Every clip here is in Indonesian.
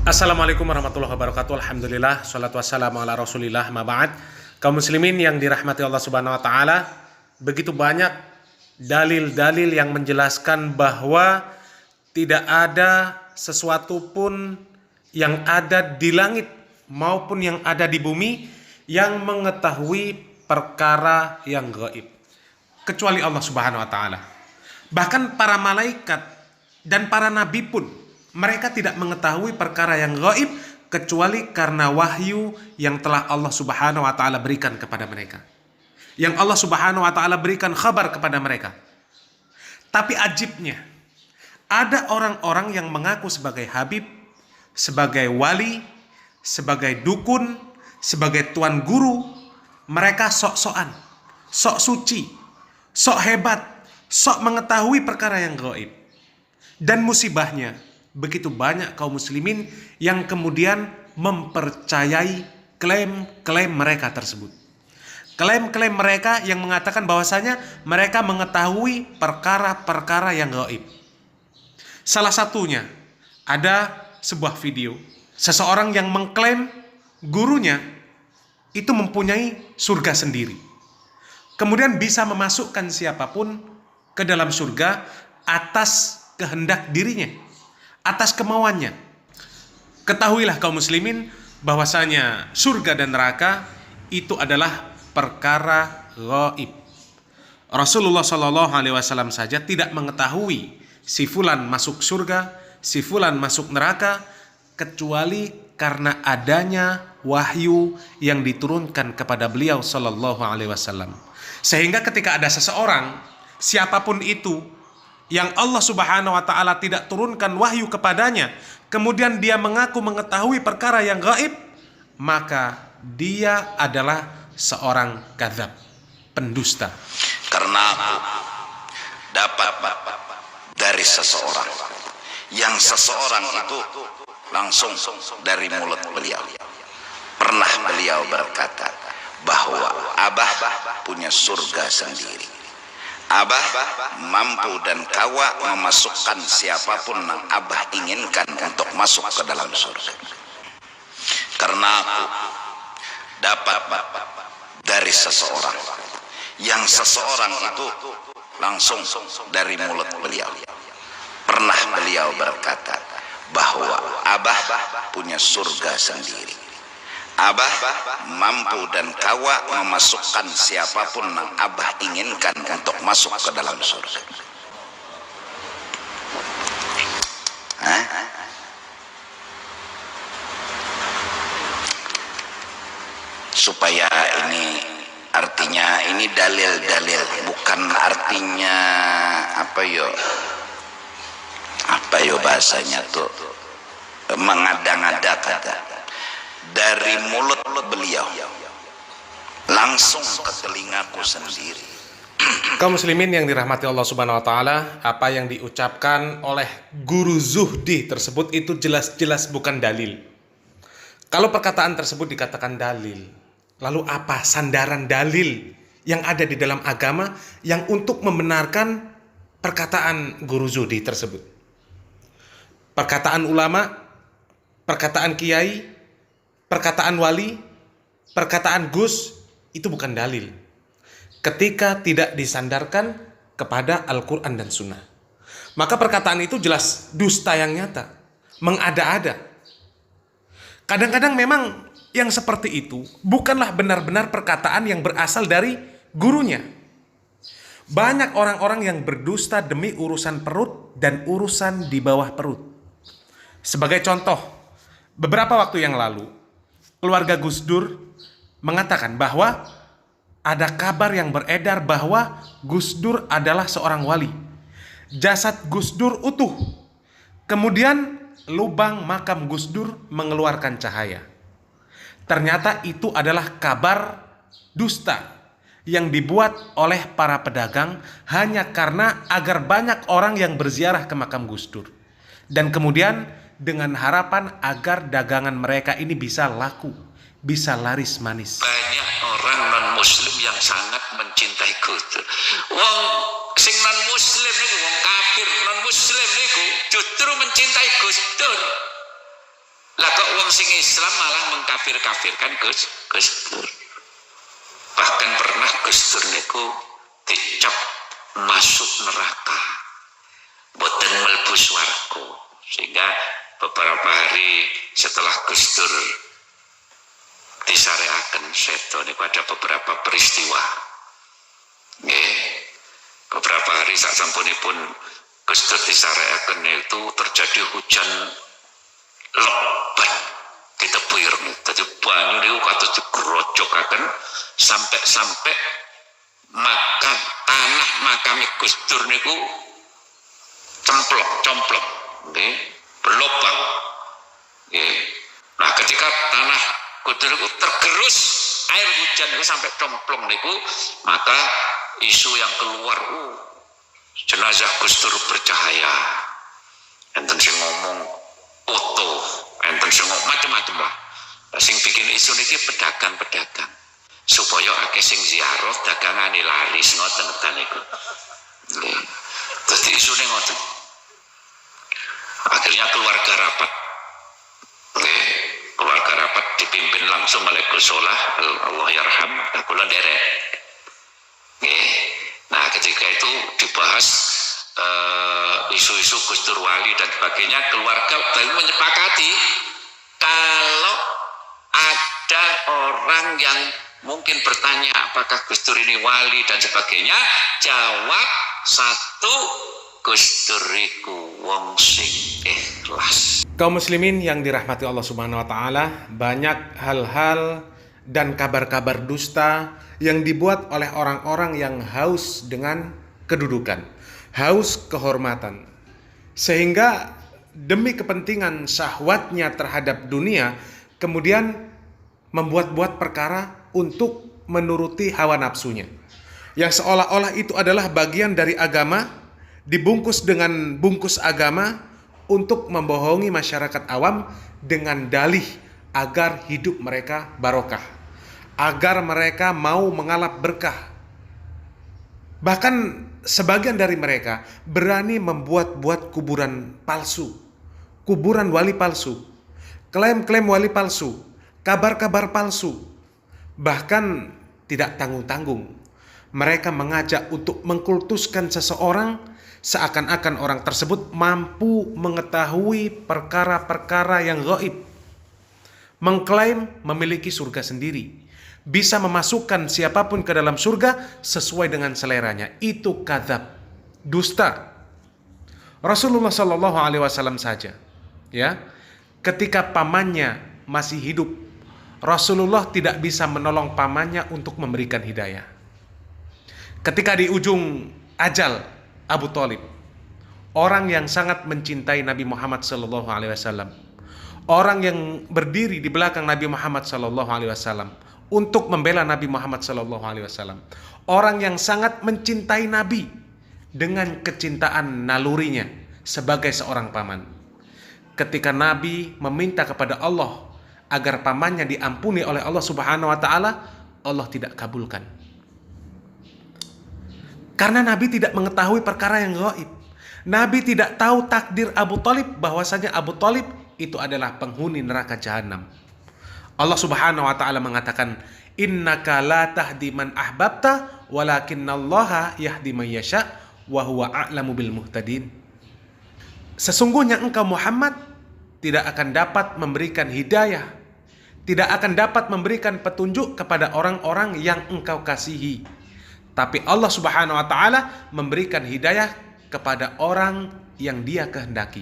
Assalamualaikum warahmatullahi wabarakatuh. Alhamdulillah, salatu wassalamu ala rasulillah, ma ba'd. Kaum muslimin yang dirahmati Allah subhanahu wa ta'ala, begitu banyak dalil-dalil yang menjelaskan bahwa tidak ada sesuatu pun yang ada di langit maupun yang ada di bumi yang mengetahui perkara yang gaib kecuali Allah subhanahu wa ta'ala. Bahkan para malaikat dan para nabi pun mereka tidak mengetahui perkara yang gaib kecuali karena wahyu yang telah Allah subhanahu wa ta'ala berikan kepada mereka, yang Allah subhanahu wa ta'ala berikan kabar kepada mereka. Tapi ajibnya, ada orang-orang yang mengaku sebagai habib, sebagai wali, sebagai dukun, sebagai tuan guru. Mereka sok-sokan, sok suci, sok hebat, sok mengetahui perkara yang gaib. Dan musibahnya, begitu banyak kaum muslimin yang kemudian mempercayai klaim-klaim mereka tersebut. Klaim-klaim mereka yang mengatakan bahwasanya mereka mengetahui perkara-perkara yang gaib. Salah satunya, ada sebuah video seseorang yang mengklaim gurunya itu mempunyai surga sendiri, kemudian bisa memasukkan siapapun ke dalam surga atas kehendak dirinya, atas kemauannya. Ketahuilah kaum muslimin bahwasanya surga dan neraka itu adalah perkara gaib. Rasulullah Shallallahu Alaihi Wasallam saja tidak mengetahui si fulan masuk surga, si fulan masuk neraka, kecuali karena adanya wahyu yang diturunkan kepada beliau Shallallahu Alaihi Wasallam. Sehingga ketika ada seseorang, siapapun itu, yang Allah subhanahu wa ta'ala tidak turunkan wahyu kepadanya, kemudian dia mengaku mengetahui perkara yang gaib, maka dia adalah seorang kadzab, pendusta. Karena aku dapat dari seseorang, yang seseorang itu langsung dari mulut beliau. Pernah beliau berkata bahwa Abah punya surga sendiri. Abah mampu dan kawa memasukkan siapapun yang Abah inginkan untuk masuk ke dalam surga. Karena aku dapat dari seseorang, yang seseorang itu langsung dari mulut beliau. Pernah beliau berkata bahwa Abah punya surga sendiri. Abah mampu dan kawa memasukkan siapapun yang Abah inginkan untuk masuk ke dalam surga. Supaya ini artinya, ini dalil-dalil, bukan artinya apa yo bahasanya tuh mengada-ngada kata. Dari mulut beliau langsung ke telingaku sendiri. Kaum muslimin yang dirahmati Allah subhanahu wa ta'ala, apa yang diucapkan oleh guru zuhdi tersebut itu jelas-jelas bukan dalil. Kalau perkataan tersebut dikatakan dalil, lalu apa sandaran dalil yang ada di dalam agama yang untuk membenarkan perkataan guru zuhdi tersebut? Perkataan ulama, perkataan kiai, perkataan wali, perkataan gus, itu bukan dalil ketika tidak disandarkan kepada Al-Quran dan Sunnah. Maka perkataan itu jelas dusta yang nyata, mengada-ada. Kadang-kadang memang yang seperti itu bukanlah benar-benar perkataan yang berasal dari gurunya. Banyak orang-orang yang berdusta demi urusan perut dan urusan di bawah perut. Sebagai contoh, beberapa waktu yang lalu keluarga Gus Dur mengatakan bahwa ada kabar yang beredar bahwa Gus Dur adalah seorang wali. Jasad Gus Dur utuh. Kemudian lubang makam Gus Dur mengeluarkan cahaya. Ternyata itu adalah kabar dusta yang dibuat oleh para pedagang hanya karena agar banyak orang yang berziarah ke makam Gus Dur. Dan kemudian dengan harapan agar dagangan mereka ini bisa laku, bisa laris manis. Banyak orang non-muslim yang sangat mencintai Gus Dur. Wong sing non-muslim niku, wong kafir non-muslim niku justru mencintai Gus Dur. Lah kok wong sing Islam malah mengkafir-kafirkan Gus Dur. Bahkan pernah Gus Dur niku dicap masuk neraka, boten mlebu swarga. Sehingga beberapa hari setelah Gus Dur disareaken sedo niku ada beberapa peristiwa. Nggih. Beberapa hari sasampunipun Gus Dur disareaken itu terjadi hujan lebat ditepir, dadi banyu niku kados digrojokaken sampai makam tanah makam Gus Dur niku complok nggih, berlubang nggih. Nah, ketika tanah Gus Dur niku tergerus air hujan niku sampai complong niku, maka isu yang keluar jenazah Gus Dur bercahaya. Enten sing ngomong utuh, enten sing ngomong macam-macam lah. Sing bikin isu niki pedagang-pedagang supaya akeh sing ziarah dagangane laris ngoten niku. Nggih. Dadi isune ngoten. Akhirnya keluarga rapat. Nggih, keluarga rapat dipimpin langsung oleh Gus Solah, Allah yarham, kula nderek. Nggih. Nah, ketika itu dibahas isu-isu Gus Dur wali dan sebagainya, keluarga menyepakati kalau ada orang yang mungkin bertanya apakah Gus Dur ini wali dan sebagainya, jawab satu, Gus Dur iku wong sing ikhlas. Kaum muslimin yang dirahmati Allah Subhanahu wa taala, banyak hal-hal dan kabar-kabar dusta yang dibuat oleh orang-orang yang haus dengan kedudukan, haus kehormatan, sehingga demi kepentingan syahwatnya terhadap dunia kemudian membuat-buat perkara untuk menuruti hawa nafsunya, yang seolah-olah itu adalah bagian dari agama, dibungkus dengan bungkus agama untuk membohongi masyarakat awam dengan dalih agar hidup mereka barokah, agar mereka mau mengalap berkah. Bahkan sebagian dari mereka berani membuat-buat kuburan palsu, kuburan wali palsu, klaim-klaim wali palsu, kabar-kabar palsu. Bahkan tidak tanggung-tanggung, mereka mengajak untuk mengkultuskan seseorang seakan-akan orang tersebut mampu mengetahui perkara-perkara yang gaib, mengklaim memiliki surga sendiri, bisa memasukkan siapapun ke dalam surga sesuai dengan seleranya. Itu kadzab, dusta. Rasulullah Shallallahu Alaihi Wasallam saja, ya, ketika pamannya masih hidup, Rasulullah tidak bisa menolong pamannya untuk memberikan hidayah. Ketika di ujung ajal, Abu Thalib, orang yang sangat mencintai Nabi Muhammad Shallallahu Alaihi Wasallam, orang yang berdiri di belakang Nabi Muhammad Shallallahu Alaihi Wasallam untuk membela Nabi Muhammad Shallallahu Alaihi Wasallam, orang yang sangat mencintai Nabi dengan kecintaan nalurinya sebagai seorang paman. Ketika Nabi meminta kepada Allah agar pamannya diampuni oleh Allah Subhanahu Wa Taala, Allah tidak kabulkan. Karena Nabi tidak mengetahui perkara yang gaib. Nabi tidak tahu takdir Abu Thalib, bahwasanya Abu Thalib itu adalah penghuni neraka jahanam. Allah Subhanahu wa taala mengatakan, "Innaka la tahdi man ahbabta, walakinallaha yahdi man yasha, wa huwa a'lamu bil muhtadin." Sesungguhnya engkau Muhammad tidak akan dapat memberikan hidayah, tidak akan dapat memberikan petunjuk kepada orang-orang yang engkau kasihi. Tapi Allah Subhanahu wa taala memberikan hidayah kepada orang yang Dia kehendaki.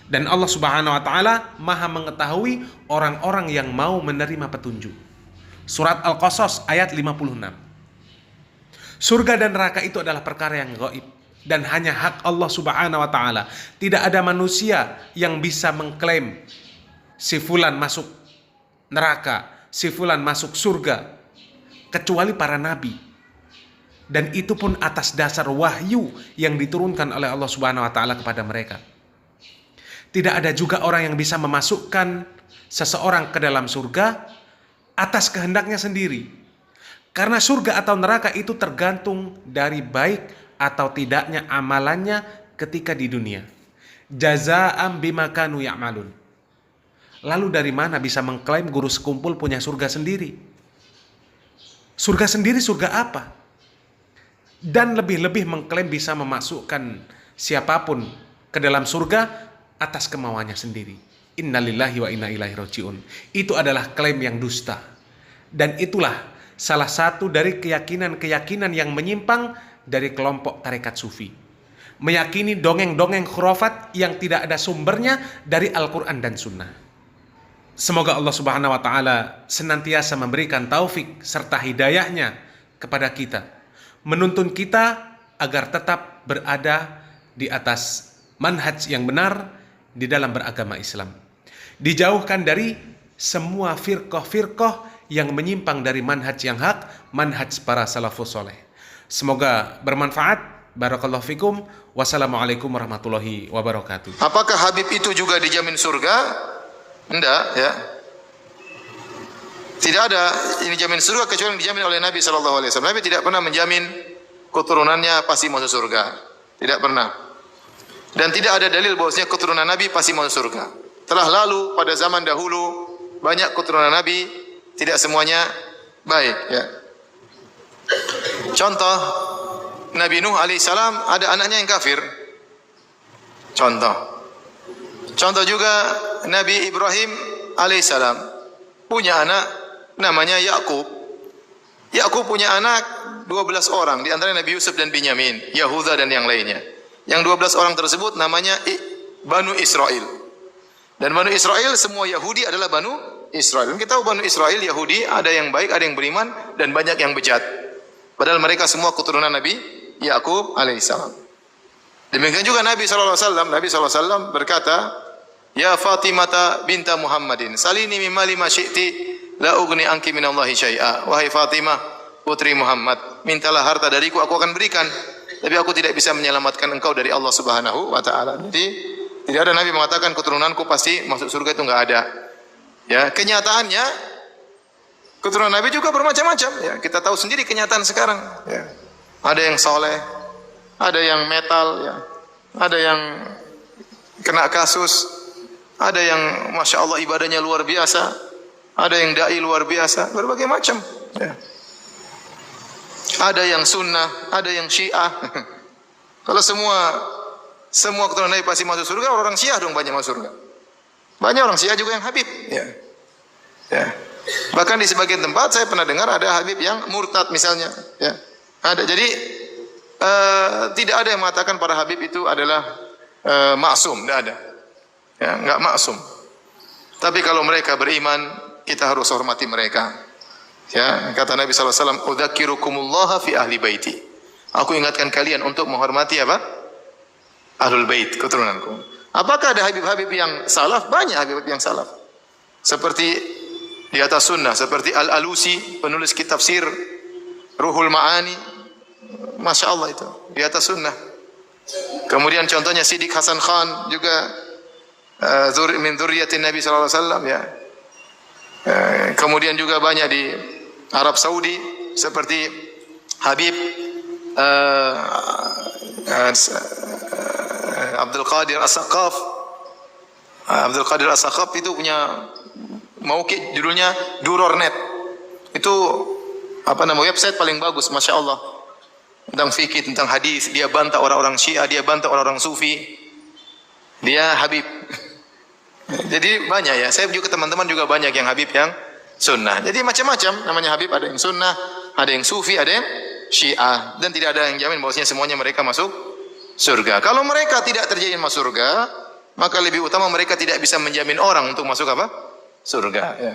Dan Allah Subhanahu wa taala Maha mengetahui orang-orang yang mau menerima petunjuk. Surat Al-Qasas ayat 56. Surga dan neraka itu adalah perkara yang gaib dan hanya hak Allah Subhanahu wa taala. Tidak ada manusia yang bisa mengklaim si fulan masuk neraka, si fulan masuk surga, kecuali para nabi. Dan itu pun atas dasar wahyu yang diturunkan oleh Allah Subhanahu wa taala kepada mereka. Tidak ada juga orang yang bisa memasukkan seseorang ke dalam surga atas kehendaknya sendiri. Karena surga atau neraka itu tergantung dari baik atau tidaknya amalannya ketika di dunia. Jazaa'an bima kanu ya'malun. Lalu dari mana bisa mengklaim guru sekumpul punya surga sendiri? Surga sendiri surga apa? Dan lebih-lebih mengklaim bisa memasukkan siapapun ke dalam surga atas kemauannya sendiri. Innalillahi wa inna ilaihi rajiun. Itu adalah klaim yang dusta. Dan itulah salah satu dari keyakinan-keyakinan yang menyimpang dari kelompok tarekat sufi. Meyakini dongeng-dongeng khurafat yang tidak ada sumbernya dari Al-Quran dan Sunnah. Semoga Allah Subhanahu wa Ta'ala senantiasa memberikan taufik serta hidayahnya kepada kita, menuntun kita agar tetap berada di atas manhaj yang benar di dalam beragama Islam, dijauhkan dari semua firqah-firqah yang menyimpang dari manhaj yang hak, manhaj para salafus soleh. Semoga bermanfaat. Barakallahu fikum. Wassalamualaikum warahmatullahi wabarakatuh. Apakah Habib itu juga dijamin surga? Enggak, ya. Tidak ada ini jamin surga kecuali yang dijamin oleh Nabi SAW. Nabi tidak pernah menjamin keturunannya pasti masuk surga. Tidak pernah. Dan tidak ada dalil bahwasanya keturunan Nabi pasti masuk surga. Telah lalu pada zaman dahulu banyak keturunan Nabi, tidak semuanya baik, ya. Contoh, Nabi Nuh alaihissalam ada anaknya yang kafir. Contoh juga Nabi Ibrahim alaihissalam punya anak namanya Yakub. Yakub punya anak 12 orang, di antara Nabi Yusuf dan Binyamin, Yahuda dan yang lainnya. Yang 12 orang tersebut namanya Banu Israel. Dan Banu Israel semua Yahudi adalah Banu Israel. Kita tahu Banu Israel Yahudi ada yang baik, ada yang beriman dan banyak yang bejat. Padahal mereka semua keturunan Nabi Yakub alaihissalam. Demikian juga Nabi SAW. Nabi SAW berkata, Ya Fatimata binta Muhammadin, salini mimma lima syi'ti, la ugni anki minallahi syai'a. Wahai Fatimah, putri Muhammad, mintalah harta dariku, aku akan berikan. Tapi aku tidak bisa menyelamatkan engkau dari Allah Subhanahu wa Ta'ala. Jadi tidak ada Nabi mengatakan keturunanku pasti masuk surga, itu enggak ada. Ya, kenyataannya keturunan Nabi juga bermacam-macam. Ya, kita tahu sendiri kenyataan sekarang. Ya. Ada yang soleh, ada yang metal, ya. Ada yang kena kasus, ada yang Masya Allah ibadahnya luar biasa, ada yang da'i luar biasa, berbagai macam. Ya. Ada yang sunnah, ada yang syiah. Kalau semua keturunan Nabi pasti masuk surga, orang syiah dong banyak masuk surga. Banyak orang syiah juga yang Habib. Ya. Ya. Bahkan di sebagian tempat saya pernah dengar ada Habib yang murtad misalnya. Ya. Ada. Jadi tidak ada yang mengatakan para Habib itu adalah maksum, tidak ada. Ya, enggak maksum. Tapi kalau mereka beriman, kita harus hormati mereka. Ya, kata Nabi SAW, "Udzakirukumullah fi ahli baiti." Aku ingatkan kalian untuk menghormati apa? Ahlul bait, keturunanku. Apakah ada Habib-Habib yang salaf? Banyak Habib yang salaf. Seperti di atas sunnah, seperti Al-Alusi, penulis kitab tafsir Ruhul Ma'ani. Masya Allah itu, di atas sunnah. Kemudian contohnya Siddiq Hasan Khan juga min dzurriyyatin Nabi sallallahu alaihi wasallam, ya. Kemudian juga banyak di Arab Saudi seperti Habib Abdul Qadir As-Saqaf. Abdul Qadir As-Saqaf itu punya mauqid judulnya Duror.net. Itu apa namanya, website paling bagus, Masya Allah. Tentang fikih, tentang hadis, dia bantah orang-orang Syiah, dia bantah orang-orang Sufi. Dia Habib. Jadi banyak ya. Saya juga teman-teman juga banyak yang Habib yang sunnah. Jadi macam-macam namanya Habib, ada yang sunnah, ada yang Sufi, ada yang Syiah, dan tidak ada yang jamin bahwasanya semuanya mereka masuk surga. Kalau mereka tidak terjamin masuk surga, maka lebih utama mereka tidak bisa menjamin orang untuk masuk apa? Surga. Ya.